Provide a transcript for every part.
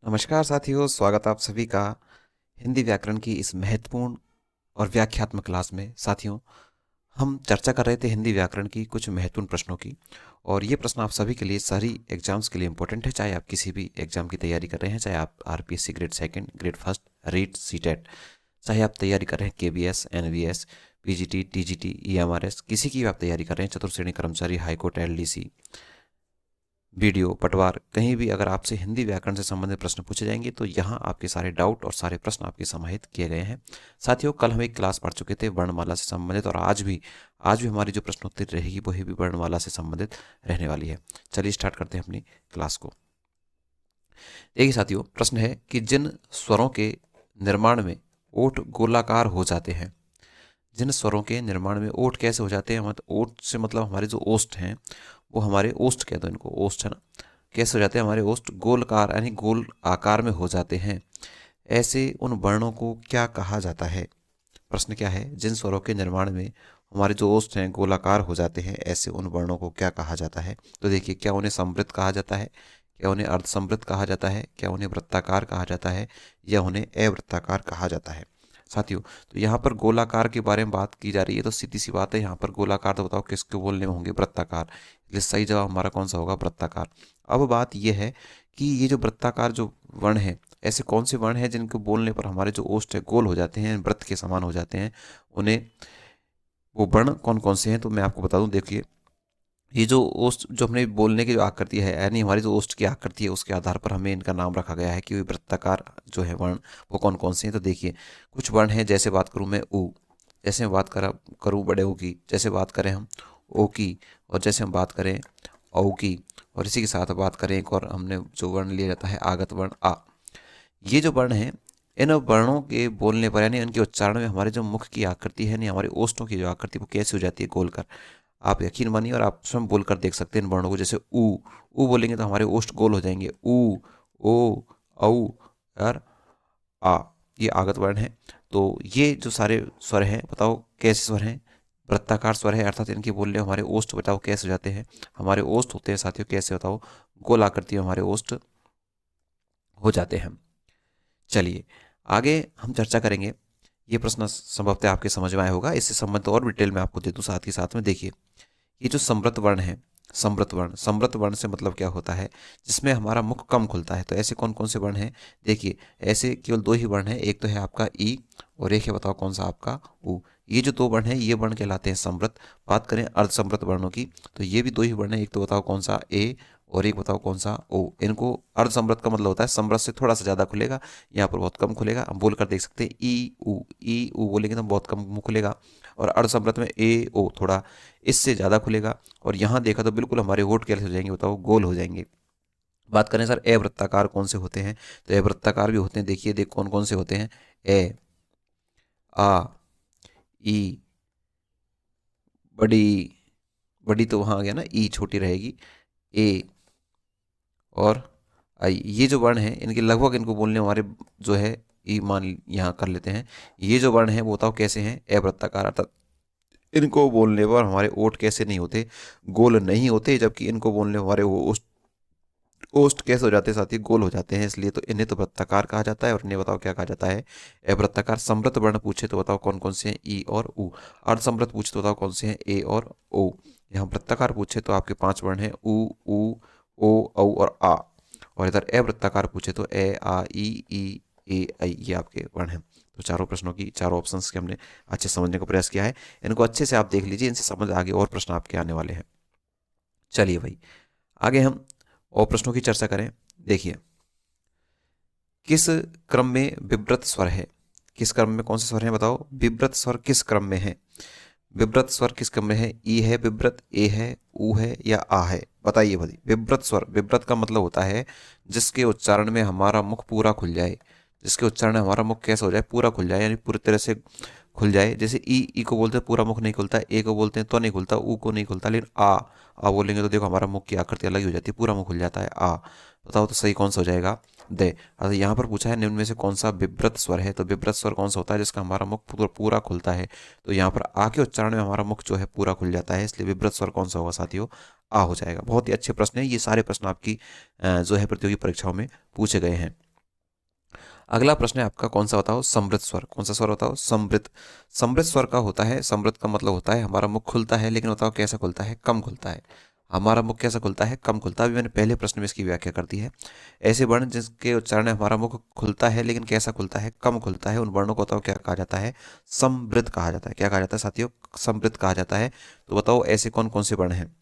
नमस्कार साथियों, स्वागत आप सभी का हिंदी व्याकरण की इस महत्वपूर्ण और व्याख्यात्मक क्लास में। साथियों, हम चर्चा कर रहे थे हिंदी व्याकरण की कुछ महत्वपूर्ण प्रश्नों की, और ये प्रश्न आप सभी के लिए सारी एग्जाम्स के लिए इंपॉर्टेंट है। चाहे आप किसी भी एग्जाम की तैयारी कर रहे हैं, चाहे आप RPSC grade second, grade first, REET, CTET, चाहे आप तैयारी कर रहे हैं KVS, NVS, PGT, TGT, EMRS, किसी की भी आप तैयारी कर रहे हैं, चतुर्श्रेणी कर्मचारी, हाईकोर्ट, एलडीसी, वीडियो, पटवार, कहीं भी अगर आपसे हिंदी व्याकरण से संबंधित प्रश्न पूछे जाएंगे तो यहाँ आपके सारे डाउट और सारे प्रश्न आपके समाहित किए गए हैं। साथियों, कल हम एक क्लास पढ़ चुके थे वर्णमाला से संबंधित, और आज भी हमारी जो प्रश्नोत्तरी रहेगी वही भी वर्णमाला से संबंधित रहने वाली है। चलिए स्टार्ट करते हैं अपनी क्लास को। देखिए साथियों, प्रश्न है कि जिन स्वरों के निर्माण में ओठ गोलाकार हो जाते हैं, जिन स्वरों के निर्माण में ओठ कैसे हो जाते हैं, मतलब ओठ से मतलब हमारे जो ओष्ठ हैं वो हमारे ओष्ठ कह दो इनको, ओष्ठ है ना, कैसे हो जाते हैं हमारे ओष्ठ गोलकार यानी गोल आकार में हो जाते हैं, ऐसे उन वर्णों को क्या कहा जाता है। प्रश्न क्या है, जिन स्वरों के निर्माण में हमारे जो ओष्ठ हैं गोलाकार हो जाते हैं, ऐसे उन वर्णों को क्या कहा जाता है। तो देखिए, क्या उन्हें समृद्ध कहा जाता है, क्या उन्हें अर्धसमृद्ध कहा जाता है, क्या उन्हें वृत्ताकार कहा जाता है, या उन्हें अवृत्ताकार कहा जाता है। साथियों, तो यहाँ पर गोलाकार के बारे में बात की जा रही है, तो सीधी सी बात है, यहाँ पर गोलाकार तो बताओ किसके बोलने में होंगे, वृत्ताकार। इसलिए सही जवाब हमारा कौन सा होगा, वृत्ताकार। अब बात यह है कि ये जो वृत्ताकार जो वर्ण है, ऐसे कौन से वर्ण हैं जिनको बोलने पर हमारे जो ओष्ठ है गोल हो जाते हैं, वृत्त के समान हो जाते हैं, उन्हें वो वर्ण कौन कौन से हैं। तो मैं आपको बता दूं, देखिए, ये जो ओष्ठ जो हमने बोलने की जो आकृति है, यानी हमारी जो ओष्ठ की आकृति है, उसके आधार पर हमें इनका नाम रखा गया है कि वृत्ताकार जो है वर्ण वो कौन कौन से हैं। तो देखिए, कुछ वर्ण हैं, जैसे बात करूं मैं ऊ, जैसे मैं बात करूं बड़े ऊ की, जैसे बात करें हम ओ की, और जैसे हम बात करें औ की, और इसी के साथ बात करें एक और हमने जो वर्ण लिया जाता है आगत वर्ण आ। ये जो वर्ण है, इन वर्णों के बोलने पर यानी इनके उच्चारण में हमारे जो मुख की आकृति है, यानी हमारे ओष्ठों की जो आकृति वो कैसे हो जाती है, गोल कर। आप यकीन मानिए और आप स्वयं बोलकर देख सकते हैं इन वर्णों को। जैसे ऊ बोलेंगे तो हमारे ओष्ठ गोल हो जाएंगे, ऊ, ओ, औ और आ, ये आगत वर्ण है। तो ये जो सारे स्वर हैं, बताओ कैसे स्वर हैं, वृत्ताकार स्वर है, अर्थात इनके बोलने हमारे ओष्ठ बताओ कैसे हो जाते हैं। हमारे ओष्ठ होते हैं साथियों, कैसे बताओ, गोल आकृति में हमारे ओष्ठ हो जाते हैं। चलिए आगे हम चर्चा करेंगे। ये प्रश्न संभवतः आपके समझ में आया होगा, इससे संबंधित और डिटेल में आपको दे दूं साथ ही साथ में। देखिए, ये जो समृद्ध वर्ण है, समृद्ध वर्ण से मतलब क्या होता है, जिसमें हमारा मुख कम खुलता है। तो ऐसे कौन कौन से वर्ण हैं, देखिए, ऐसे केवल दो ही वर्ण हैं, एक तो है आपका ई और एक है बताओ कौन सा आपका ऊ। ये जो दो वर्ण हैं ये वर्ण कहलाते हैं समृद्ध। बात करें अर्धसमृद्ध वर्णों की, तो ये भी दो ही वर्ण है, एक तो बताओ कौन सा ए और एक बताओ कौन सा ओ। इनको अर्धसमृद्ध का मतलब होता है समृद्ध से थोड़ा सा ज्यादा खुलेगा, यहाँ पर बहुत कम खुलेगा। हम बोलकर देख सकते हैं ई ऊ बोलेंगे तो बहुत कम मुंह खुलेगा, और अर्धसमृद्ध में ए ओ थोड़ा इससे ज़्यादा खुलेगा। और यहाँ देखा तो बिल्कुल हमारे होठ कैसे हो जाएंगे, बताओ गोल हो जाएंगे। बात करें सर अवृत्ताकार कौन से होते हैं, तो अवृत्ताकार भी होते हैं। देखिए देख कौन कौन से होते हैं, ए, आ, ई, बड़ी, बड़ी तो वहाँ आ गया ना, ई छोटी रहेगी, ए और आई। ये जो वर्ण है इनके लगभग इनको बोलने हमारे जो है ई मान यहाँ कर लेते हैं। ये जो वर्ण है वो बताओ कैसे हैं, अवृत्ताकार, अर्थात इनको बोलने पर हमारे ओठ कैसे नहीं होते, गोल नहीं होते, जबकि इनको बोलने पर हमारे वो ओष्ठ कैसे हो जाते हैं साथी, गोल हो जाते हैं। इसलिए तो इन्हें तो वृत्ताकार कहा जाता है, और इन्हें बताओ क्या कहा जाता है, अवृत्ताकार। समृद्ध वर्ण पूछे तो बताओ कौन कौन से हैं, ई और ऊ। अर्धसमृद्ध पूछे तो बताओ कौन से हैं, ए और ओ। यहाँ वृत्ताकार पूछे तो आपके पांच वर्ण हैं, ऊ, ओ, औ और आ। और इधर अवृत्ताकार पूछे तो ए, आ, ए, आई, ये आपके वर्ण हैं। तो चारों प्रश्नों की चारों ऑप्शंस के हमने अच्छे समझने का प्रयास किया है। इनको अच्छे से आप देख लीजिए, इनसे समझ आगे और प्रश्न आपके आने वाले हैं। चलिए भाई, आगे हम और प्रश्नों की चर्चा करें। देखिए, किस क्रम में विव्रत स्वर है, किस क्रम में कौन से स्वर हैं, बताओ विव्रत स्वर किस क्रम में है, विव्रत स्वर किस क्रम में है, ई है विव्रत, ए है, ऊ है, या आ है, बताइए भाई। विव्रत स्वर, विव्रत का मतलब होता है जिसके उच्चारण में हमारा मुख पूरा खुल जाए, जिसके उच्चारण में हमारा मुख कैसा हो जाए, पूरा खुल जाए, यानी पूरी तरह से खुल जाए। जैसे ई को बोलते हैं पूरा मुख नहीं खुलता, ए को बोलते हैं तो नहीं खुलता, ऊ को नहीं खुलता, लेकिन आ बोलेंगे तो देखो हमारा मुख की आकृति अलग ही हो जाती है, पूरा मुख खुल जाता है आ। बताओ तो सही कौन सा हो जाएगा, दे। अगर यहाँ पर पूछा है निम्न में से कौन सा विव्रत स्वर है, तो विव्रत स्वर कौन सा होता है जिसका हमारा मुख पूरा खुलता है। तो यहाँ पर आ के उच्चारण में हमारा मुख जो है पूरा खुल जाता है, इसलिए विव्रत स्वर कौन सा होगा साथियों, आ हो जाएगा। बहुत ही अच्छे प्रश्न है, ये सारे प्रश्न आपकी जो है प्रतियोगी परीक्षाओं में पूछे गए हैं। अगला प्रश्न है आपका, कौन सा बताओ समृद्ध स्वर। कौन सा स्वर बताओ समृद्ध। समृद्ध स्वर का होता है, समृद्ध का मतलब होता है हमारा मुख खुलता है, लेकिन बताओ कैसा खुलता है, कम खुलता है। हमारा मुख कैसा खुलता है, कम खुलता है। अभी मैंने पहले प्रश्न में इसकी व्याख्या कर दी है। ऐसे वर्ण जिसके उच्चारण में हमारा मुख खुलता है लेकिन कैसा खुलता है, कम खुलता है, उन वर्णों को बताओ क्या कहा जाता है, समृद्ध कहा जाता है। क्या कहा जाता है साथियों, समृद्ध कहा जाता है। तो बताओ ऐसे कौन कौन से वर्ण हैं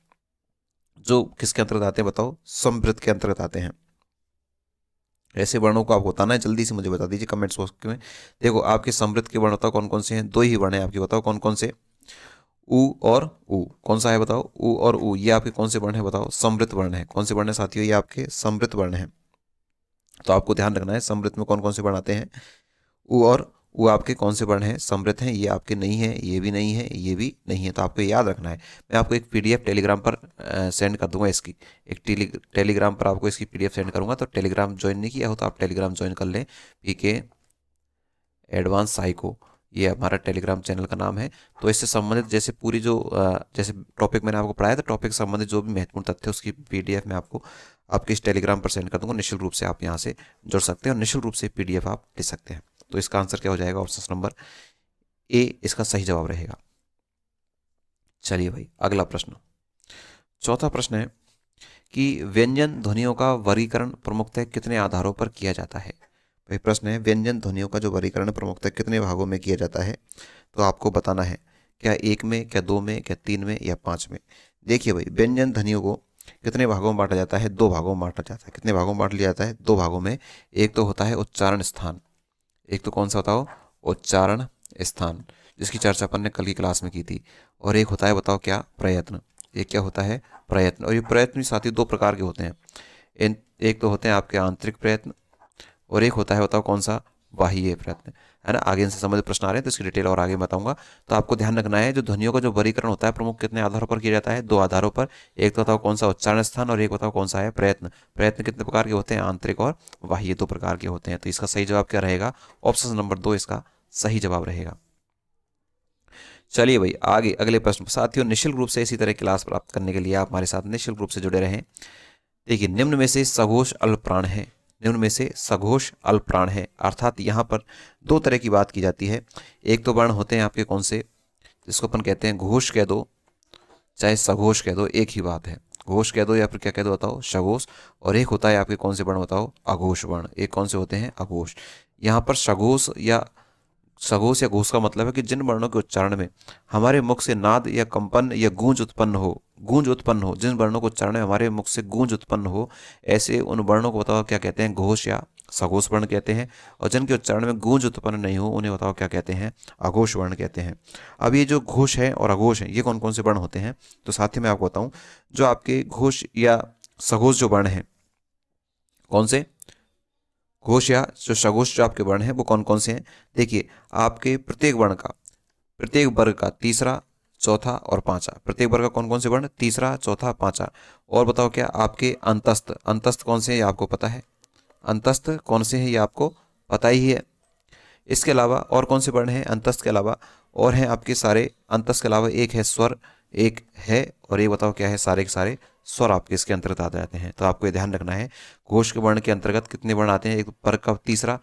जो किसके अंतर्गत आते हैं, बताओ समृद्ध के अंतर्गत आते हैं। ऐसे वर्णों को आपको बताना है, जल्दी से मुझे बता दीजिए कमेंट्स बॉक्स में। देखो आपके समृद्ध के वर्ण बताओ कौन कौन से हैं, दो ही वर्ण हैं आपके, बताओ कौन कौन से, उ और उ। कौन सा है बताओ, उ और उ। ये आपके कौन से वर्ण है बताओ, समृद्ध वर्ण है। कौन से वर्ण है साथियों, ये आपके समृद्ध वर्ण है। तो आपको ध्यान रखना है समृद्ध में कौन कौन से वर्ण आते हैं। उ और उ आपके कौन से वर्ण हैं, समृद्ध हैं। ये आपके नहीं है, ये भी नहीं है, ये भी नहीं है। तो आपको याद रखना है। मैं आपको एक पीडीएफ टेलीग्राम पर सेंड कर दूंगा इसकी, एक टेलीग्राम पर आपको इसकी पीडीएफ सेंड करूंगा। तो टेलीग्राम ज्वाइन नहीं किया हो तो आप टेलीग्राम ज्वाइन कर लें, पीके एडवांस साइको, ये हमारा टेलीग्राम चैनल का नाम है। तो इससे संबंधित जैसे पूरी जो जैसे टॉपिक मैंने आपको पढ़ाया था, टॉपिक से संबंधित जो भी महत्वपूर्ण तथ्य उसकी पीडीएफ मैं आपको आपके इस टेलीग्राम पर सेंड कर दूंगा। निःशुल्क रूप से आप यहाँ से जुड़ सकते हैं और निःशुल्क रूप से पीडीएफ आप ले सकते हैं। तो इसका आंसर क्या हो जाएगा, ऑप्शन नंबर ए इसका सही जवाब रहेगा। चलिए भाई अगला प्रश्न, चौथा प्रश्न है कि व्यंजन ध्वनियों का वर्गीकरण प्रमुखतः कितने आधारों पर किया जाता है। भाई प्रश्न है, व्यंजन ध्वनियों का जो वर्गीकरण प्रमुखतः कितने भागों में किया जाता है। तो आपको बताना है, क्या एक में, क्या दो में, क्या तीन में, या पांच में। देखिए भाई व्यंजन ध्वनियों को कितने भागों में बांटा जाता है, दो भागों में बांटा जाता है। कितने भागों में बांट लिया जाता है, दो भागों में। एक तो होता है उच्चारण स्थान, एक तो कौन सा बताओ, उच्चारण स्थान, जिसकी चर्चा अपन ने कल की क्लास में की थी। और एक होता है बताओ क्या, प्रयत्न। एक क्या होता है, प्रयत्न। और ये प्रयत्न भी साथी दो प्रकार के होते हैं। एक तो होते हैं आपके आंतरिक प्रयत्न, और एक होता है बताओ कौन सा, बाह्य प्रयत्न, है ना। आगे इनसे संबंधित प्रश्न आ रहे हैं तो इसकी डिटेल और आगे बताऊंगा। तो आपको ध्यान रखना है, जो ध्वनियों का जो वर्गीकरण होता है प्रमुख कितने आधारों पर किया जाता है, दो आधारों पर। एक तो बताओ कौन सा, उच्चारण स्थान, और एक बताओ कौन सा है, प्रयत्न। प्रयत्न कितने प्रकार के होते हैं, आंतरिक और बाह्य, दो प्रकार के होते हैं। तो इसका सही जवाब क्या रहेगा, ऑप्शन नंबर दो इसका सही जवाब रहेगा। चलिए भाई आगे अगले प्रश्न। साथियों निःशुल्क रूप से इसी तरह क्लास प्राप्त करने के लिए आप हमारे साथ निःशुल्क रूप से जुड़े रहें। देखिए निम्न में से सघोष अल्प प्राण है, निम्न में से सघोष अल्प प्राण है, अर्थात यहाँ पर दो तरह की बात की जाती है। एक तो वर्ण होते हैं आपके कौन से, जिसको अपन कहते हैं घोष कह दो चाहे सघोष कह दो, एक ही बात है। घोष कह दो या फिर क्या कह दो बताओ, सघोष। और एक होता है आपके कौन से वर्ण बताओ, अघोष वर्ण। एक कौन से होते हैं, अघोष। यहाँ पर सघोष या सघोष या घोष का मतलब है कि जिन वर्णों के उच्चारण में हमारे मुख से नाद या कंपन या गूंज उत्पन्न हो, गूंज उत्पन्न हो, जिन वर्णों के उच्चारण में हमारे मुख से गूंज उत्पन्न हो, ऐसे उन वर्णों को बताओ क्या कहते हैं, घोष या सघोष वर्ण कहते हैं। और जिनके उच्चारण में गूंज उत्पन्न नहीं हो उन्हें बताओ क्या कहते हैं, अघोष वर्ण कहते हैं। अब ये जो घोष है और अघोष है ये कौन कौन से वर्ण होते हैं, तो साथ ही मैं आपको बताऊं, जो आपके घोष या सघोष जो वर्ण है, कौन से, घोष या जो सघोष जो आपके वर्ण हैं वो कौन कौन से हैं। देखिए आपके प्रत्येक वर्ण का, प्रत्येक वर्ग का तीसरा, चौथा और पांचवा, प्रत्येक वर्ग का कौन कौन से वर्ण, तीसरा, चौथा, पांचवा। और बताओ क्या आपके अंतस्थ, अंतस्थ कौन से हैं ये आपको पता है, अंतस्थ कौन से हैं ये आपको पता ही है। इसके अलावा और कौन से वर्ण हैं अंतस्थ के अलावा, और हैं आपके सारे, अंतस्थ के अलावा एक है स्वर, एक है, और ये बताओ क्या है, सारे के सारे स्वर आपके इसके अंतर्गत आ जाते हैं। तो आपको ये ध्यान रखना है, घोष के वर्ण के अंतर्गत कितने वर्ण आते हैं, एक वर्ग का तीसरा,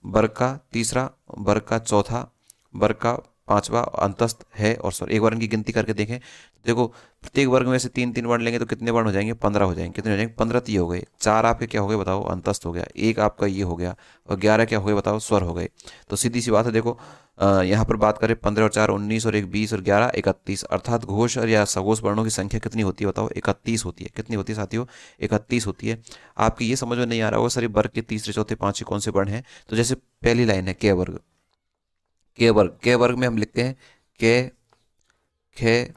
वर्ग का तीसरा, वर्ग का चौथा, वर्ग का पांचवा, अंतस्थ है और स्वर। एक वर्ण की गिनती करके देखें, देखो प्रत्येक वर्ग में से तीन तीन वर्ण लेंगे तो कितने वर्ण हो जाएंगे, 15 हो जाएंगे। कितने हो जाएंगे, 15 हो गए। चार आपके क्या हो गए बताओ, अंतस्थ हो गया। एक आपका ये हो गया, और 11 क्या हो गए बताओ, स्वर हो गए। तो सीधी सी बात है, देखो यहाँ पर बात करें 15 और 4 19 और 1 20 और 11 31, अर्थात घोष और या सघोष वर्णों की संख्या कितनी होती है बताओ, 31 होती है। कितनी होती है साथियों, 31 होती है। आपकी ये समझ में नहीं आ रहा होगा सर वर्ग के तीसरे चौथे पांचवें कौन से वर्ण हैं, तो जैसे पहली लाइन है के वर्ग, के वर्ग, के वर्ग में हम लिखते हैं के, खे,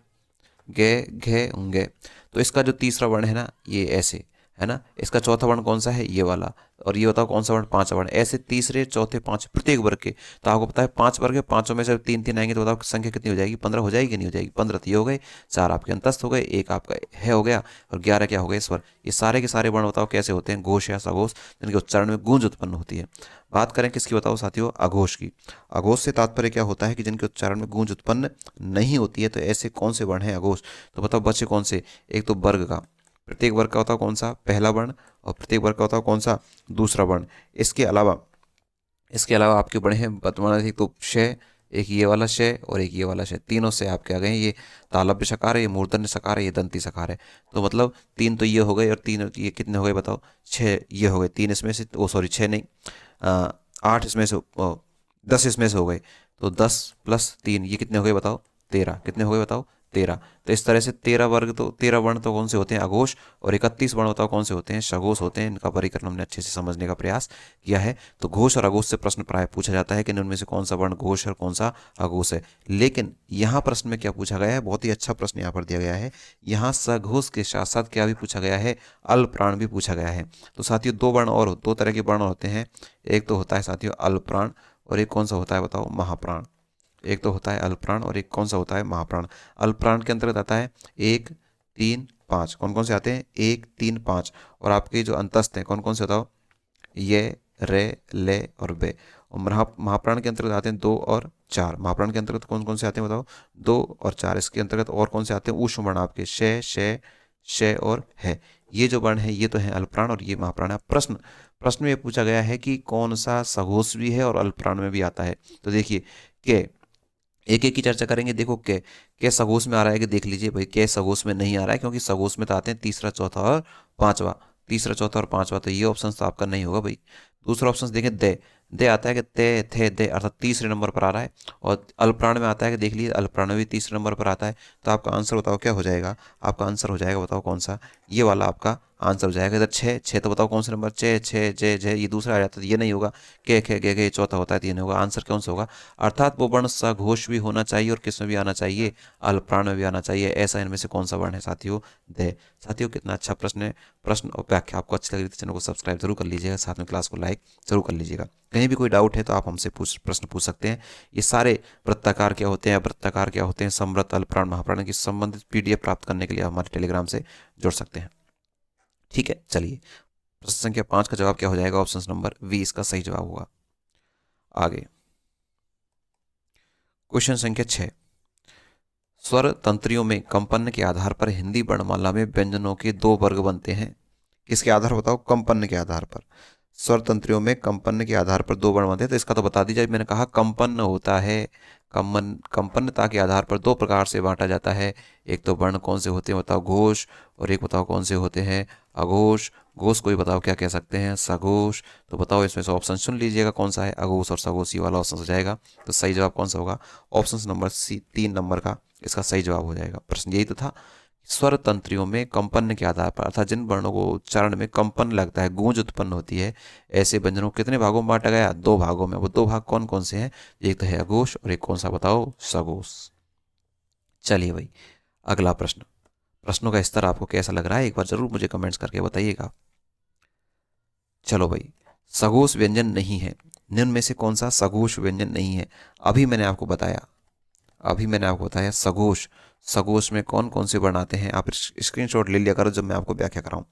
गे, घे, होंगे। तो इसका जो तीसरा वर्ण है ना ये ऐसे है ना, इसका चौथा वर्ण कौन सा है, ये वाला। और ये बताओ कौन सा वर्ण, पांचवा वर्ण। ऐसे तीसरे चौथे पांच प्रत्येक वर्ग के, तो आपको पता है 5 वर्ग है, पांचों में से तीन तीन आएंगे तो बताओ संख्या कितनी हो जाएगी, 15 हो जाएगी नहीं हो जाएगी, 15 तो ये हो गए, 4 आपके अंतस्थ हो गए, एक आपका है हो गया, और 11 क्या हो गए, स्वर। ये सारे के सारे वर्ण बताओ कैसे होते हैं, घोष या सघोष, जिनके उच्चारण में गूंज उत्पन्न होती है। बात करें किसकी बताओ साथियों, अघोष की। अघोष से तात्पर्य क्या होता है कि जिनके उच्चारण में गूंज उत्पन्न नहीं होती है। तो ऐसे कौन से वर्ण हैं अघोष, तो बताओ बच्चे कौन से, एक तो वर्ग का, प्रत्येक वर्ग का होता है कौन सा, पहला वर्ण, और प्रत्येक वर्ग का होता है कौन सा, दूसरा वर्ण। इसके अलावा इसके अलावा आपके बड़े हैं वर्तमान एक तो शय, एक ये वाला शय और एक ये वाला शय, तीनों से आपके आ गए हैं। ये तालव्य सकार है, ये मूर्धन्य सकार है, ये दंती सकार है। तो मतलब 3 तो ये हो गए और 3 ये कितने हो गए बताओ, 6 ये हो गए। 3 इसमें से, ओ सॉरी 6 नहीं, 8 इसमें से, 10 इसमें से हो गए। तो 10 + 3 ये कितने हो गए बताओ, 13। कितने हो गए बताओ, 13। तो इस तरह से 13 वर्ग, तो 13 वर्ण तो कौन से होते हैं, अघोष, और 31 वर्ण बताओ कौन से होते हैं, सघोष होते हैं। इनका वर्गीकरण हमने अच्छे से समझने का प्रयास किया है। तो घोष और अघोष से प्रश्न प्राय पूछा जाता है कि इनमें से कौन सा वर्ण घोष है और कौन सा अघोष है। लेकिन यहाँ प्रश्न में क्या पूछा गया है, बहुत ही अच्छा प्रश्न यहाँ पर दिया गया है। यहाँ सघोष के साथ साथ क्या भी पूछा गया है, अल्पप्राण भी पूछा गया है। तो साथियों दो वर्ण और, दो तरह के वर्ण होते हैं। एक तो होता है साथियों अल्पप्राण, और एक कौन सा होता है बताओ, महाप्राण। एक तो होता है अल्पप्राण और एक कौन सा होता है, महाप्राण। अल्पप्राण के अंतर्गत आता है 1, 3, 5। कौन कौन से आते हैं, 1, 3, 5। और आपके जो अंतस्थ हैं कौन कौन से बताओ, ये, रे, ले और बे। और महाप्राण के अंतर्गत आते हैं 2 और 4। महाप्राण के अंतर्गत कौन कौन से आते हैं बताओ, 2 और 4। इसके अंतर्गत और कौन से आते हैं, ऊष्म वर्ण आपके शय, शय, शय और है। ये जो वर्ण है ये तो है अल्पप्राण और ये महाप्राण है। प्रश्न में पूछा गया है कि कौन सा सघोष भी है और अल्पप्राण में भी आता है। तो देखिए के एक एक की चर्चा करेंगे। देखो के सघोष में आ रहा है कि देख लीजिए भाई, के सघोष में नहीं आ रहा है, क्योंकि सघोष में तो आते हैं तीसरा, चौथा और पांचवा। तीसरा, चौथा और पांचवा, तो ये ऑप्शन तो आपका नहीं होगा भाई। दूसरा ऑप्शन देखें, दे आता है कि ते, थे, दे, अर्थात तीसरे नंबर पर आ रहा है। और अल्पप्राण में आता है कि देख लीजिए, अल्पप्राण में भी तीसरे नंबर पर आता है। तो आपका आंसर बताओ क्या हो जाएगा, आपका आंसर हो जाएगा बताओ कौन सा, ये वाला आपका आंसर हो जाएगा। इधर 6 तो बताओ कौन सा नंबर, 6, 6, जे, जे, ये दूसरा आ जाता है, ये नहीं होगा। के, खे, गे, चौथा होता है, तो ये नहीं होगा। आंसर कौन सा होगा, अर्थात वो वर्ण सघोष भी होना चाहिए और किस में भी आना चाहिए, अल्पप्राण में भी आना चाहिए। ऐसा इनमें से कौन सा वर्ण है साथियों, दे। साथियों कितना अच्छा प्रश्न है। प्रश्न और व्याख्या आपको अच्छी लग रही है तो चैनल को सब्सक्राइब जरूर कर लीजिएगा, साथ में क्लास को लाइक जरूर कर लीजिएगा। कहीं भी कोई डाउट है तो आप हमसे प्रश्न पूछ सकते हैं। ये सारे वृत्ताकार क्या होते हैं, वृत्ताकार क्या होते हैं, समवृत्त, अल्पप्राण, महाप्राण की संबंधित PDF प्राप्त करने के लिए आप हमारे टेलीग्राम से जुड़ सकते हैं। ठीक है, चलिए प्रश्न संख्या 5 का जवाब क्या हो जाएगा, ऑप्शन नंबर V इसका सही जवाब होगा। आगे क्वेश्चन संख्या 6, स्वर तंत्रियों में कंपन के आधार पर हिंदी वर्णमाला में व्यंजनों के 2 वर्ग बनते हैं। किसके आधार बताओ, कंपन के आधार पर। स्वर तंत्रियों में कंपन के आधार पर 2 वर्ण बनते हैं। तो इसका तो बता दीजिए, मैंने कहा कंपन होता है, कंपन्नता के आधार पर 2 प्रकार से बांटा जाता है। एक तो वर्ण कौन से होते हैं बताओ, घोष, और एक बताओ कौन से होते हैं, अघोष। घोष को ही बताओ क्या कह सकते हैं, सघोष। तो बताओ इसमें से ऑप्शन चुन लीजिएगा कौन सा है, अघोष और सघोष, ये वाला ऑप्शन हो जाएगा। तो सही जवाब कौन सा होगा, ऑप्शन नंबर C 3 नंबर का इसका सही जवाब हो जाएगा। प्रश्न यही तो था, स्वर तंत्रियों में कंपन के आधार पर, अर्थात जिन वर्णों को उच्चारण में कंपन लगता है, गूंज उत्पन्न होती है, ऐसे व्यंजनों को कितने भागों में बांटा गया, 2 भागों में। वो 2 भाग कौन कौन से हैं, एक तो है अघोष और एक कौन सा बताओ, सघोष। चलिए भाई अगला प्रश्न। प्रश्नों का स्तर आपको कैसा लग रहा है एक बार जरूर मुझे कमेंट्स करके बताइएगा। चलो भाई, सघोष व्यंजन नहीं है, निम्न में से कौन सा सघोष व्यंजन नहीं है। अभी मैंने आपको बताया सघोष। सघोष में कौन कौन से वर्ण आते हैं, आप स्क्रीनशॉट ले लिया करो जब मैं आपको व्याख्या कराऊं।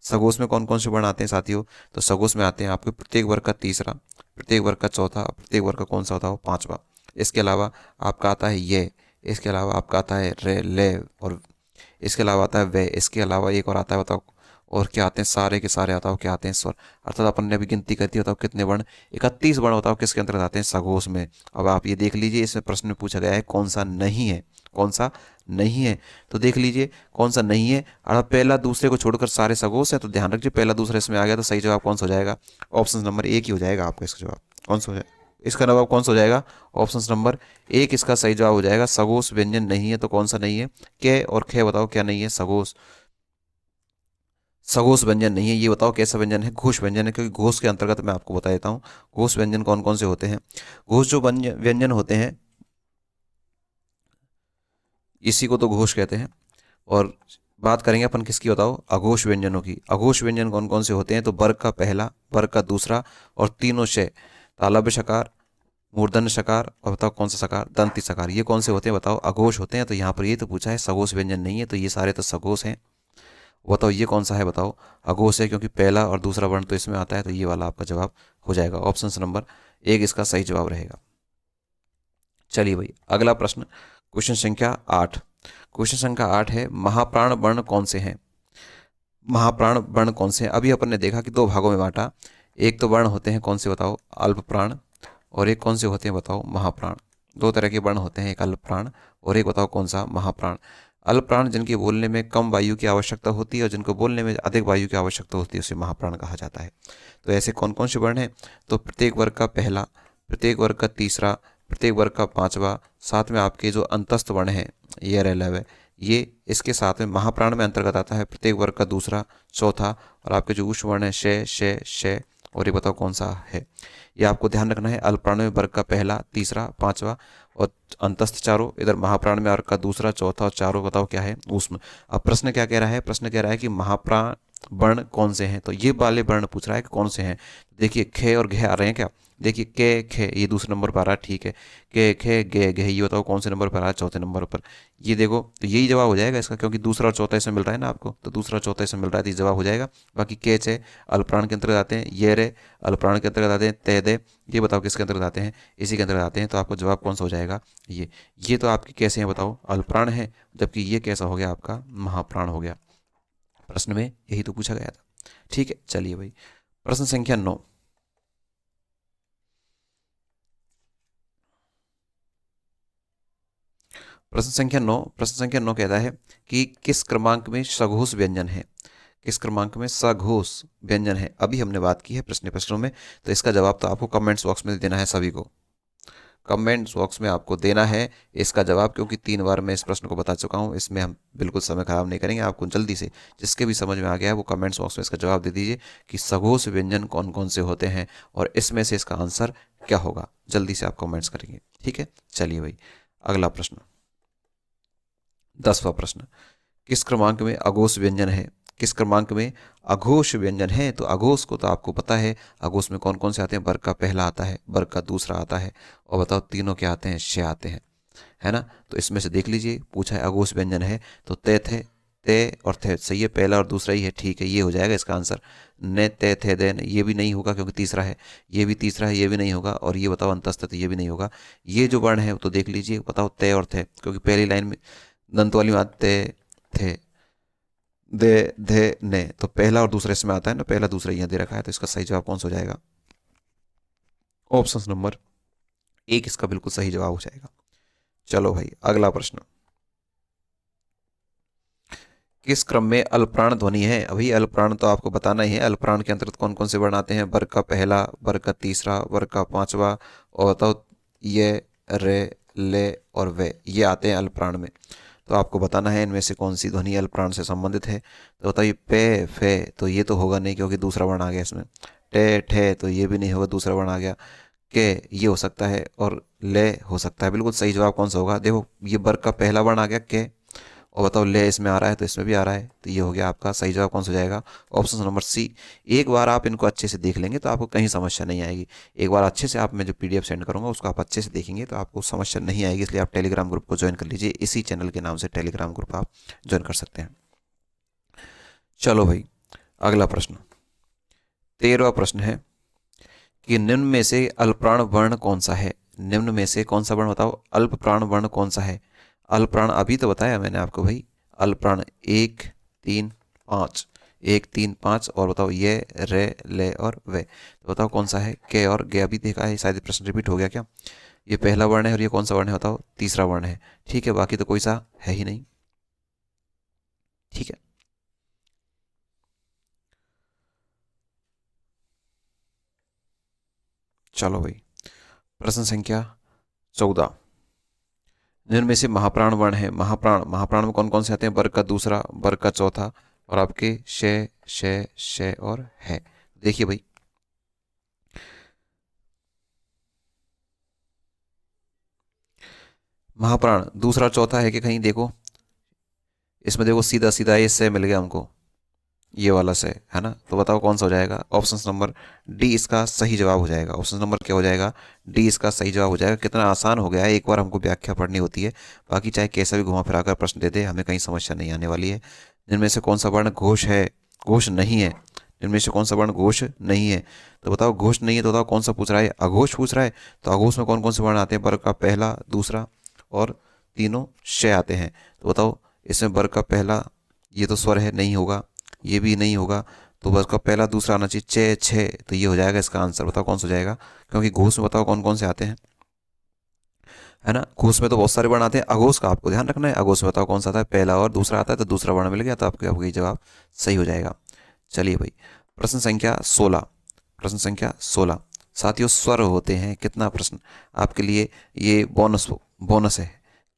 सघोष में कौन कौन से वर्ण आते हैं साथियों, तो सघोष में आते हैं आपके प्रत्येक वर्ग का तीसरा, प्रत्येक वर्ग का चौथा, प्रत्येक वर्ग का कौन सा होता है, पांचवा। इसके अलावा आपका आता है ये, इसके अलावा आपका आता है रे, ले, और इसके अलावा आता है वे। इसके अलावा एक और आता है बताओ, और क्या आते हैं, सारे के सारे बताओ क्या आते हैं, स्वर। अर्थात अपन ने अभी गिनती करती है, बताओ कितने वर्ण, 31 वर्ण बताओ किसके अंतर्गत आते हैं, सघोष में। अब आप ये देख लीजिए, इसमें प्रश्न में पूछा गया है कौन सा नहीं है, कौन सा नहीं है। तो देख लीजिए कौन सा नहीं है, अर्थात पहला दूसरे को छोड़कर सारे सघोष है। तो ध्यान रखिए पहला दूसरा इसमें आ गया तो सही जवाब कौन सा हो जाएगा, ऑप्शन नंबर 1 ही हो जाएगा आपका। इसका जवाब कौन सा हो जाएगा, इसका जवाब कौन सा हो जाएगा, ऑप्शन नंबर 1 इसका सही जवाब हो जाएगा। सघोष व्यंजन नहीं है, तो कौन सा नहीं है, के और खे बताओ क्या नहीं है, सघोष, सघोष व्यंजन नहीं है। ये बताओ कैसा व्यंजन है, घोष व्यंजन है, क्योंकि घोष के अंतर्गत मैं आपको बता देता हूँ घोष व्यंजन कौन कौन से होते हैं। घोष जो व्यंजन होते हैं इसी को तो घोष कहते हैं। और बात करेंगे अपन किसकी बताओ, अघोष व्यंजनों की। अघोष व्यंजन कौन कौन से होते हैं, तो वर्ग का पहला, वर्ग का दूसरा और तीनों शय, तालव्य सकार, मूर्धन्य सकार और बताओ कौन सा सकार, दंती सकार। ये कौन से होते हैं बताओ, अघोष होते हैं। तो यहाँ पर ये तो पूछा है सघोष व्यंजन नहीं है, तो ये सारे तो सघोष हैं। बताओ ये कौन सा है बताओ, अघोष है, क्योंकि पहला और दूसरा वर्ण तो इसमें आता है। तो ये वाला आपका जवाब हो जाएगा, ऑप्शन नंबर 1 इसका सही जवाब रहेगा। चलिए भाई अगला प्रश्न, क्वेश्चन संख्या 8। क्वेश्चन संख्या 8 है, महाप्राण वर्ण कौन से हैं। महाप्राण वर्ण कौन से हैं, अभी अपन ने देखा कि 2 भागों में बांटा। एक तो वर्ण होते हैं कौन से बताओ, अल्पप्राण, और एक कौन से होते हैं बताओ, महाप्राण। दो तरह के वर्ण होते हैं, एक अल्प प्राण और एक बताओ कौन सा, महाप्राण। अल्प प्राण जिनके बोलने में कम वायु की आवश्यकता होती है और जिनको बोलने में अधिक वायु की आवश्यकता होती है उसे महाप्राण कहा जाता है। तो ऐसे कौन कौन से वर्ण हैं, तो प्रत्येक वर्ग का पहला, प्रत्येक वर्ग का तीसरा, प्रत्येक वर्ग का पांचवा, साथ में आपके जो अंतस्थ वर्ण हैं ये रेलव, ये इसके साथ में महाप्राण में अंतर्गत आता है। प्रत्येक वर्ग का दूसरा, चौथा, और आपके जो उष्ण वर्ण है शय शय शय, और ये बताओ कौन सा है। ये आपको ध्यान रखना है। अल्प प्राण में वर्ग का पहला, तीसरा, पांचवा और अंतस्थ चारों, इधर महाप्राण में वर्ग का दूसरा, चौथा और चारों बताओ क्या है, ऊष्म। अब प्रश्न क्या कह रहा है, प्रश्न कह रहा है कि महाप्राण वर्ण कौन से हैं, तो ये वाले वर्ण पूछ रहा है कि कौन से हैं। देखिए खे और घे आ रहे हैं क्या, देखिए के खे ये दूसरे नंबर पर आ रहा है, ठीक है। के खे गे घे ये बताओ कौन से नंबर पर आ रहा है, चौथे नंबर पर। ये देखो तो यही जवाब हो जाएगा इसका, क्योंकि दूसरा और चौथा इसमें मिल रहा है ना आपको, तो दूसरा चौथा इसमें मिल रहा है तो ये जवाब हो जाएगा। बाकी के चे अल्पप्राण के अंतर्गत आते हैं, ये रे अल्पप्राण के अंतर्गत आते हैं, ते दे ये बताओ किसके अंतर्गत आते हैं, इसी के अंतर्गत आते हैं। तो आपको जवाब कौन सा हो जाएगा, ये तो आपके कैसे हैं बताओ, अल्पप्राण है, जबकि ये कैसा हो गया आपका, महाप्राण हो गया। प्रश्न में यही तो पूछा गया था। ठीक है, चलिए भाई प्रश्न संख्या 9। प्रश्न संख्या 9 कहता है कि किस क्रमांक में सघोष व्यंजन है, किस क्रमांक में सघोष व्यंजन है। अभी हमने बात की है प्रश्न पत्रों में, तो इसका जवाब तो आपको कमेंट्स बॉक्स में देना है, सभी को कमेंट्स बॉक्स में आपको देना है इसका जवाब, क्योंकि 3 बार मैं इस प्रश्न को बता चुका हूं, इसमें हम बिल्कुल समय खराब नहीं करेंगे। आपको जल्दी से जिसके भी समझ में आ गया है वो कमेंट्स बॉक्स में इसका जवाब दे दीजिए कि सघोष व्यंजन कौन कौन से होते हैं और इसमें से इसका आंसर क्या होगा, जल्दी से आप कमेंट्स करेंगे। ठीक है, चलिए भाई अगला प्रश्न, 10वां प्रश्न, किस क्रमांक में अघोष व्यंजन है, किस क्रमांक में अघोष व्यंजन है। तो अघोष को तो आपको पता है, अघोष में कौन कौन से आते हैं, वर्ग का पहला आता है, वर्ग का दूसरा आता है, और बताओ तीनों क्या आते हैं, शय आते हैं, है ना। तो इसमें से देख लीजिए, पूछा है अघोष व्यंजन है, तो ते थे, ते और थे सही है, पहला और दूसरा ही है, ठीक है, ये हो जाएगा इसका आंसर। ने ते थे दे, ये भी नहीं होगा क्योंकि तीसरा है, ये भी तीसरा है, ये भी नहीं होगा, और ये बताओ अंतस्थ, ये भी नहीं होगा। ये जो वर्ण है तो देख लीजिए, बताओ ते और थे, क्योंकि पहली लाइन में दंत वाली बात ते थे, दे धे ने, तो पहला और दूसरा इसमें आता है ना, पहला दूसरा यहाँ दे रखा है, तो इसका सही जवाब कौन सा हो जाएगा, ऑप्शन नंबर 1 इसका बिल्कुल सही जवाब हो जाएगा। चलो भाई अगला प्रश्न, किस क्रम में अल्पप्राण ध्वनि है। अभी अल्पप्राण तो आपको बताना ही है, अल्पप्राण के अंतर्गत कौन कौन से वर्ण आते हैं, वर्ग का पहला, वर्ग का तीसरा, वर्ग का पांचवा, और बताओ ये रे ले और वे, ये आते हैं अल्पप्राण में। तो आपको बताना है इनमें से कौन सी ध्वनि अल्पप्राण से संबंधित है। तो बताइए पे फे, तो ये तो होगा नहीं क्योंकि दूसरा वर्ण आ गया इसमें। टे ठे, तो ये भी नहीं होगा, दूसरा वर्ण आ गया। के ये हो सकता है, और ले हो सकता है। बिल्कुल सही जवाब कौन सा होगा, देखो ये वर्ग का पहला वर्ण आ गया के, और बताओ ले इसमें आ रहा है तो इसमें भी आ रहा है, तो ये हो गया आपका सही जवाब कौन सा हो जाएगा, ऑप्शन नंबर सी। एक बार आप इनको अच्छे से देख लेंगे तो आपको कहीं समस्या नहीं आएगी। एक बार अच्छे से आप, मैं जो PDF सेंड करूंगा उसको आप अच्छे से देखेंगे तो आपको समस्या नहीं आएगी। इसलिए आप टेलीग्राम ग्रुप को ज्वाइन कर लीजिए, इसी चैनल के नाम से टेलीग्राम ग्रुप आप ज्वाइन कर सकते हैं। चलो भाई अगला प्रश्न, 13वां प्रश्न है कि निम्न में से अल्पप्राण वर्ण कौन सा है। निम्न में से कौन सा वर्ण बताओ, अल्पप्राण वर्ण कौन सा है। अल्पप्राण अभी तो बताया मैंने आपको भाई, अल्पप्राण 1 3 5, 1 3 5, और बताओ ये रे ले और वे, तो बताओ कौन सा है। के और गे अभी देखा है, शायद प्रश्न रिपीट हो गया क्या। ये पहला वर्ण है और ये कौन सा वर्ण है बताओ, तीसरा वर्ण है, ठीक है, बाकी तो कोई सा है ही नहीं। ठीक है, चलो भाई प्रश्न संख्या 14, निम्न में से महाप्राण वर्ण है। महाप्राण, महाप्राण में कौन कौन से आते हैं, वर्ग का दूसरा, वर्ग का चौथा, और आपके शय शय शय और है। देखिए भाई महाप्राण दूसरा चौथा है कि कहीं, देखो इसमें देखो सीधा सीधा ये से मिल गया हमको, ये वाला से, है ना। तो बताओ कौन सा हो जाएगा, ऑप्शन नंबर डी इसका सही जवाब हो जाएगा। ऑप्शन नंबर क्या हो जाएगा, डी इसका सही जवाब हो जाएगा। कितना आसान हो गया है, एक बार हमको व्याख्या पढ़नी होती है, बाकी चाहे कैसा भी घुमा फिरा कर प्रश्न दे दे, हमें कहीं समस्या नहीं आने वाली है। जिनमें से कौन सा वर्ण घोष है, घोष नहीं है। जिनमें से कौन सा वर्ण घोष नहीं है, तो बताओ घोष नहीं है तो बताओ कौन सा पूछ रहा है, अघोष पूछ रहा है। तो अघोष में कौन कौन से वर्ण आते हैं, वर्ग का पहला, दूसरा और तीनों शय आते हैं। तो बताओ इसमें वर्ग का पहला, ये तो स्वर है, नहीं होगा, ये भी नहीं होगा, तो बस का पहला दूसरा आना चाहिए, चे छे, तो ये हो जाएगा इसका आंसर। बताओ कौन सा हो जाएगा, क्योंकि घोष में बताओ कौन कौन से आते हैं, है ना। घोष में तो बहुत सारे वर्ण आते हैं, अघोष का आपको ध्यान रखना है। अघोष में बताओ कौन सा आता है, पहला और दूसरा आता है, तो दूसरा वर्ण मिल गया, तो आपको ये जवाब सही हो जाएगा। चलिए भाई, प्रश्न संख्या 16, प्रश्न संख्या 16 साथियों, स्वर होते हैं कितना प्रश्न आपके लिए ये बोनस बोनस है।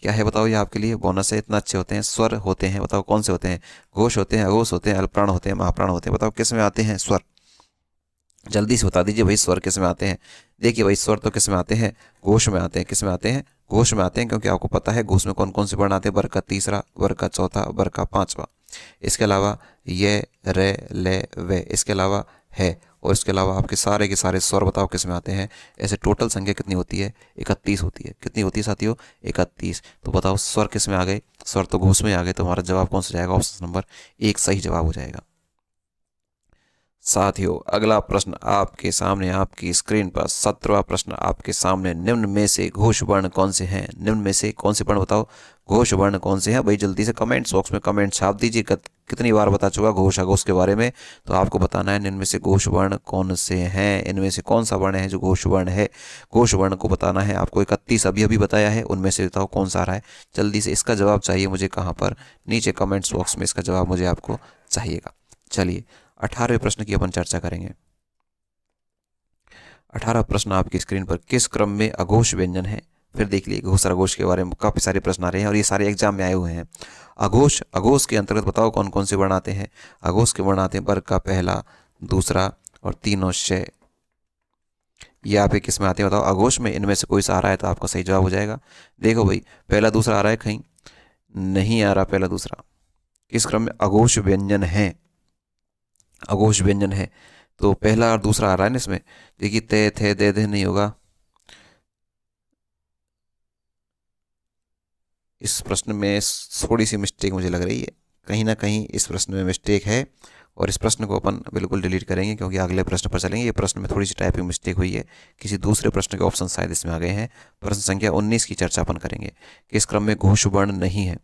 क्या है बताओ, ये आपके लिए बोनस है, इतना अच्छे होते हैं। स्वर होते हैं, बताओ कौन से होते हैं, घोष होते हैं, अघोष होते हैं, अल्पप्राण होते हैं, महाप्राण होते हैं। बताओ किस में आते हैं स्वर, जल्दी से बता दीजिए भाई, स्वर किस में आते हैं। देखिए भाई, स्वर तो किस में आते हैं, घोष में आते हैं। किस में आते हैं, घोष में आते हैं, क्योंकि आपको पता है घोष में कौन कौन से वर्ण आते हैं, वर्ग का तीसरा, वर्ग का चौथा, वर्ग का पांचवा। इसके अलावा ये, रे, ले, वे, इसके अलावा है, और इसके अलावा आपके सारे के सारे स्वर बताओ किस में आते हैं। ऐसे टोटल संख्या कितनी होती है, 31 होती है। कितनी होती है साथियों, 31। तो बताओ स्वर किस में आ गए, स्वर तो घोष में आ गए, तो हमारा जवाब कौन सा जाएगा, ऑप्शन नंबर 1 सही जवाब हो जाएगा। साथियों अगला प्रश्न आपके सामने, आपकी स्क्रीन पर 17वां प्रश्न आपके सामने, निम्न में से घोष वर्ण कौन से हैं, निम्न में से कौन से वर्ण बताओ, घोष वर्ण कौन से हैं। भाई जल्दी से कमेंट बॉक्स में कमेंट छाप दीजिए। कितनी बार बता चुका घोष अघोष के बारे में, तो आपको बताना है निम्न में से घोष वर्ण कौन से हैं, इनमें से कौन सा वर्ण है जो घोष वर्ण है। घोष वर्ण को बताना है आपको। 31 अभी अभी बताया है, उनमें से बताओ कौन सा आ रहा है। जल्दी से इसका जवाब चाहिए मुझे, कहाँ पर, नीचे कमेंट्स बॉक्स में इसका जवाब मुझे आपको चाहिएगा। चलिए 18वें प्रश्न की अपन चर्चा करेंगे। 18 प्रश्न आपकी स्क्रीन पर, किस क्रम में अघोष व्यंजन है। फिर देख लीजिए घोष और अघोष के बारे में काफी सारे प्रश्न आ रहे हैं, और ये सारे एग्जाम में आए हुए हैं। अघोष, अघोष के अंतर्गत बताओ कौन कौन से वर्ण आते हैं। अघोष के वर्ण आते हैं वर्ग का पहला, दूसरा और तीनों शय। ये आप किस में आते हैं बताओ, अघोष में। इनमें से कोई सा आ रहा है तो आपका सही जवाब हो जाएगा। देखो भाई, पहला दूसरा आ रहा है, कहीं नहीं आ रहा पहला दूसरा। किस क्रम में अघोष व्यंजन है, अघोष व्यंजन है, तो पहला और दूसरा आ रहा है ना इसमें। देखिए ते, थे, दे, दे नहीं होगा। इस प्रश्न में थोड़ी सी मिस्टेक मुझे लग रही है, कहीं ना कहीं इस प्रश्न में मिस्टेक है, और इस प्रश्न को अपन बिल्कुल डिलीट करेंगे, क्योंकि अगले प्रश्न पर चलेंगे। ये प्रश्न में थोड़ी सी टाइपिंग मिस्टेक हुई है, किसी दूसरे प्रश्न के ऑप्शन शायद इसमें आ गए हैं। प्रश्न संख्या 19 की चर्चा अपन करेंगे। किस क्रम में घोष वर्ण नहीं है,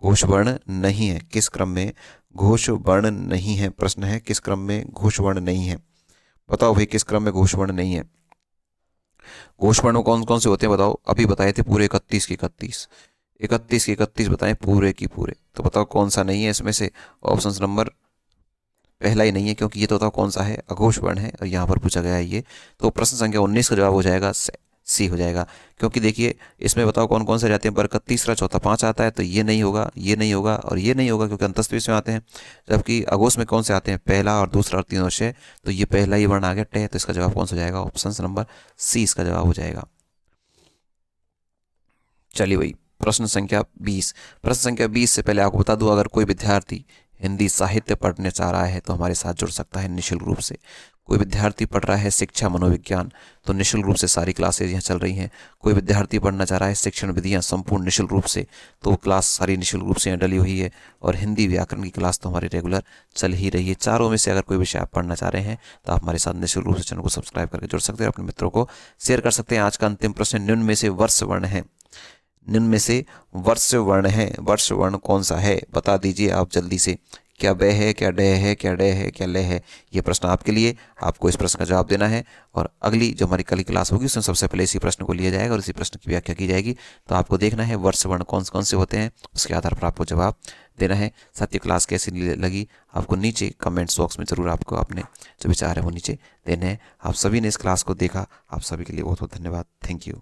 घोष वर्ण नहीं है, किस क्रम में घोष वर्ण नहीं है। प्रश्न है किस क्रम में घोष वर्ण नहीं है। बताओ भाई किस क्रम में घोष वर्ण नहीं है। घोष वर्ण कौन कौन से होते हैं बताओ, अभी बताए थे पूरे 31 के 31, 31 के 31 बताएं पूरे की पूरे। तो बताओ कौन सा नहीं है इसमें से, ऑप्शन नंबर पहला ही नहीं है, क्योंकि ये तो बताओ कौन सा है, अघोष वर्ण है, और यहाँ पर पूछा गया है ये। तो प्रश्न संख्या 19 का जवाब हो जाएगा सी हो जाएगा। क्योंकि देखिए इसमें बताओ कौन कौन से जाते हैं, वर्ग का तीसरा, चौथा, पांच आता है, तो ये नहीं होगा, ये नहीं होगा और ये नहीं होगा, क्योंकि अंतस्थ इसमें आते हैं। जबकि अघोष में कौन से आते हैं, पहला और दूसरा और तीनों शय, तो ये पहला ही वर्ण आ गया टे, तो इसका जवाब कौन सा हो जाएगा, ऑप्शन नंबर सी इसका जवाब हो जाएगा। चलिए भाई, प्रश्न संख्या 20। प्रश्न संख्या 20 से पहले आपको बता दूं, अगर कोई विद्यार्थी हिंदी साहित्य पढ़ने चाह रहा है तो हमारे साथ जुड़ सकता है निःशुल्क रूप से। कोई विद्यार्थी पढ़ रहा है शिक्षा मनोविज्ञान, तो निःशुल्क रूप से सारी क्लासेज यहाँ चल रही हैं। कोई विद्यार्थी पढ़ना चाह रहा है शिक्षण विधियाँ संपूर्ण निःशुल्क रूप से, तो वो क्लास सारी निःशुल्क रूप से यहाँ डली हुई है। और हिंदी व्याकरण की क्लास तो हमारी रेगुलर चल ही रही है। चारों में से अगर कोई विषय आप पढ़ना चाह रहे हैं तो आप हमारे साथ निःशुल्क रूप से चैनल को सब्सक्राइब करके जुड़ सकते हैं, अपने मित्रों को शेयर कर सकते हैं। आज का अंतिम प्रश्न, निम्न में से वर्ष वर्ण है, निम्न में से वर्ष वर्ण है, वर्ष वर्ण कौन सा है, बता दीजिए आप जल्दी से। क्या वे है, क्या डे है, क्या डे है, क्या ले है। ये प्रश्न आपके लिए, आपको इस प्रश्न का जवाब देना है। और अगली जो हमारी कल की क्लास होगी उसमें सबसे पहले इसी प्रश्न को लिया जाएगा और इसी प्रश्न की व्याख्या की जाएगी। तो आपको देखना है वर्ष वर्ण कौन कौन से होते हैं, उसके आधार पर आपको जवाब देना है। साथ ही क्लास कैसी लगी आपको नीचे कमेंट्स बॉक्स में जरूर आपको अपने जो विचार है वो नीचे देने हैं। आप सभी ने इस क्लास को देखा, आप सभी के लिए बहुत बहुत धन्यवाद। Thank you.